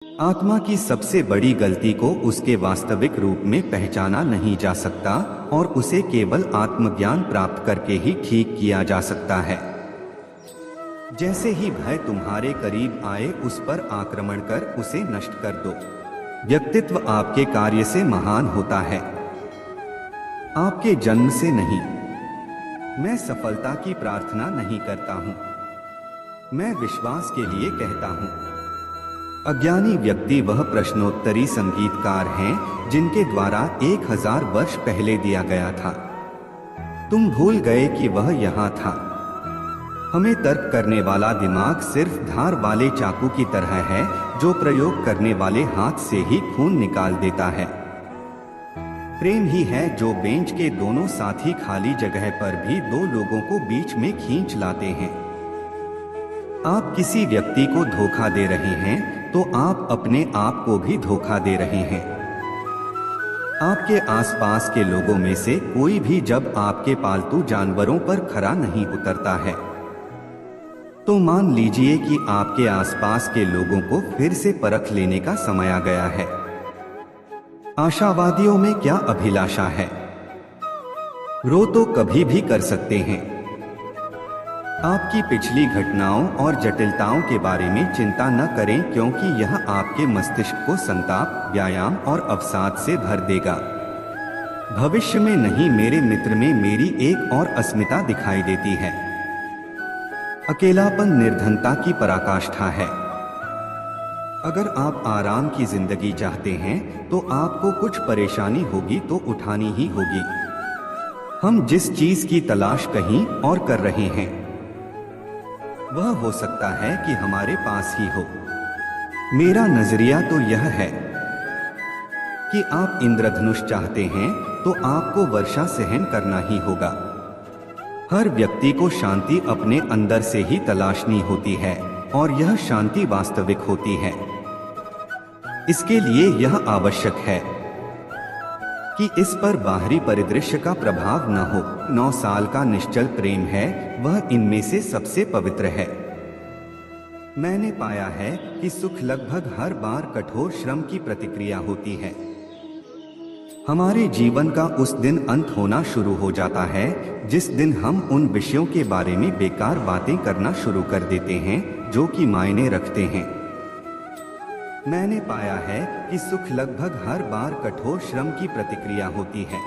आत्मा की सबसे बड़ी गलती को उसके वास्तविक रूप में पहचाना नहीं जा सकता और उसे केवल आत्मज्ञान प्राप्त करके ही ठीक किया जा सकता है। जैसे ही भय तुम्हारे करीब आए, उस पर आक्रमण कर उसे नष्ट कर दो। व्यक्तित्व आपके कार्य से महान होता है, आपके जन्म से नहीं। मैं सफलता की प्रार्थना नहीं करता हूँ, मैं विश्वास के लिए कहता हूँ। अज्ञानी व्यक्ति वह प्रश्नोत्तरी संगीतकार हैं जिनके द्वारा 1000 वर्ष पहले दिया गया था। तुम भूल गए कि वह यहाँ था। हमें तर्क करने वाला दिमाग सिर्फ धार वाले चाकू की तरह है जो प्रयोग करने वाले हाथ से ही खून निकाल देता है। प्रेम ही है जो बेंच के दोनों साथी खाली जगह पर भी दो लोगों को बीच में खींच लाते हैं। आप किसी व्यक्ति को धोखा दे रहे हैं तो आप अपने आप को भी धोखा दे रहे हैं। आपके आसपास के लोगों में से कोई भी जब आपके पालतू जानवरों पर खरा नहीं उतरता है, तो मान लीजिए कि आपके आसपास के लोगों को फिर से परख लेने का समय आ गया है। आशावादियों में क्या अभिलाषा है? रो तो कभी भी कर सकते हैं। आपकी पिछली घटनाओं और जटिलताओं के बारे में चिंता न करें, क्योंकि यह आपके मस्तिष्क को संताप, व्यायाम और अवसाद से भर देगा। भविष्य में नहीं, मेरे मित्र में मेरी एक और अस्मिता दिखाई देती है। अकेलापन निर्धनता की पराकाष्ठा है। अगर आप आराम की जिंदगी चाहते हैं तो आपको कुछ परेशानी होगी तो उठानी ही होगी। हम जिस चीज की तलाश कहीं और कर रहे हैं, वह हो सकता है कि हमारे पास ही हो। मेरा नजरिया तो यह है कि आप इंद्रधनुष चाहते हैं तो आपको वर्षा सहन करना ही होगा। हर व्यक्ति को शांति अपने अंदर से ही तलाशनी होती है और यह शांति वास्तविक होती है। इसके लिए यह आवश्यक है कि इस पर बाहरी परिदृश्य का प्रभाव न हो। 9 साल का निश्चल प्रेम है, वह इनमें से सबसे पवित्र है। मैंने पाया है कि सुख लगभग हर बार कठोर श्रम की प्रतिक्रिया होती है। हमारे जीवन का उस दिन अंत होना शुरू हो जाता है जिस दिन हम उन विषयों के बारे में बेकार बातें करना शुरू कर देते हैं जो कि मायने रखते हैं। मैंने पाया है कि सुख लगभग हर बार कठोर श्रम की प्रतिक्रिया होती है।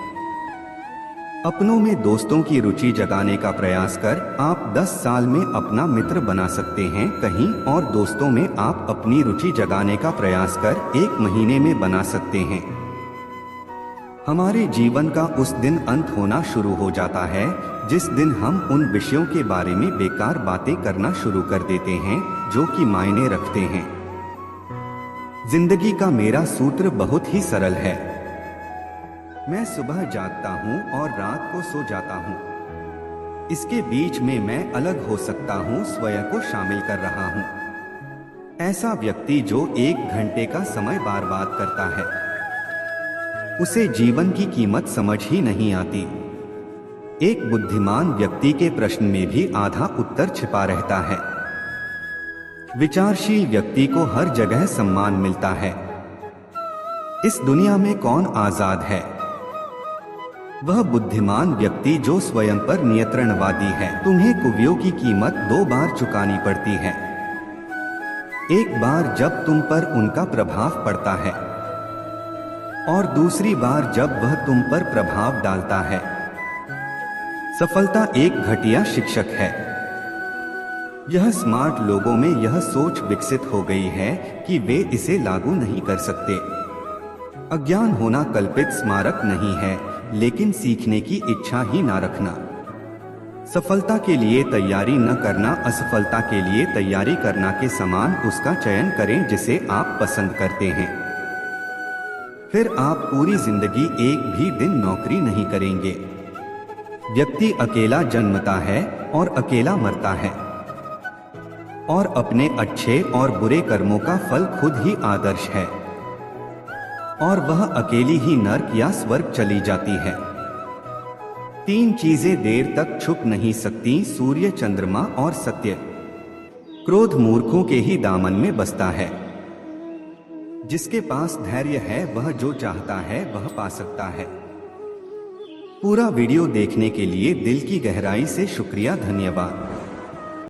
अपनों में दोस्तों की रुचि जगाने का प्रयास कर आप 10 साल में अपना मित्र बना सकते हैं, कहीं और दोस्तों में आप अपनी रुचि जगाने का प्रयास कर 1 महीने में बना सकते हैं। हमारे जीवन का उस दिन अंत होना शुरू हो जाता है जिस दिन हम उन विषयों के बारे में बेकार बातें करना शुरू कर देते हैं जो कि मायने रखते हैं। जिंदगी का मेरा सूत्र बहुत ही सरल है। मैं सुबह जागता हूँ और रात को सो जाता हूँ। इसके बीच में मैं अलग हो सकता हूँ, स्वयं को शामिल कर रहा हूँ। ऐसा व्यक्ति जो 1 घंटे का समय बर्बाद करता है, उसे जीवन की कीमत समझ ही नहीं आती। एक बुद्धिमान व्यक्ति के प्रश्न में भी आधा उत्तर छिपा रहता है। विचारशील व्यक्ति को हर जगह सम्मान मिलता है। इस दुनिया में कौन आजाद है? वह बुद्धिमान व्यक्ति जो स्वयं पर नियंत्रणवादी है। तुम्हें कुवियों की कीमत 2 बार चुकानी पड़ती है। एक बार जब तुम पर उनका प्रभाव पड़ता है और दूसरी बार जब वह तुम पर प्रभाव डालता है। सफलता एक घटिया शिक्षक है। यह स्मार्ट लोगों में यह सोच विकसित हो गई है कि वे इसे लागू नहीं कर सकते। अज्ञान होना कल्पित स्मारक नहीं है, लेकिन सीखने की इच्छा ही ना रखना। सफलता के लिए तैयारी न करना असफलता के लिए तैयारी करना के समान। उसका चयन करें जिसे आप पसंद करते हैं। फिर आप पूरी जिंदगी एक भी दिन नौकरी नहीं करेंगे। व्यक्ति अकेला जन्मता है और अकेला मरता है, और अपने अच्छे और बुरे कर्मों का फल खुद ही आदर्श है, और वह अकेली ही नर्क या स्वर्ग चली जाती है। 3 चीजें देर तक छुप नहीं सकती, सूर्य, चंद्रमा और सत्य। क्रोध मूर्खों के ही दामन में बसता है। जिसके पास धैर्य है वह जो चाहता है वह पा सकता है। पूरा वीडियो देखने के लिए दिल की गहराई से शुक्रिया, धन्यवाद।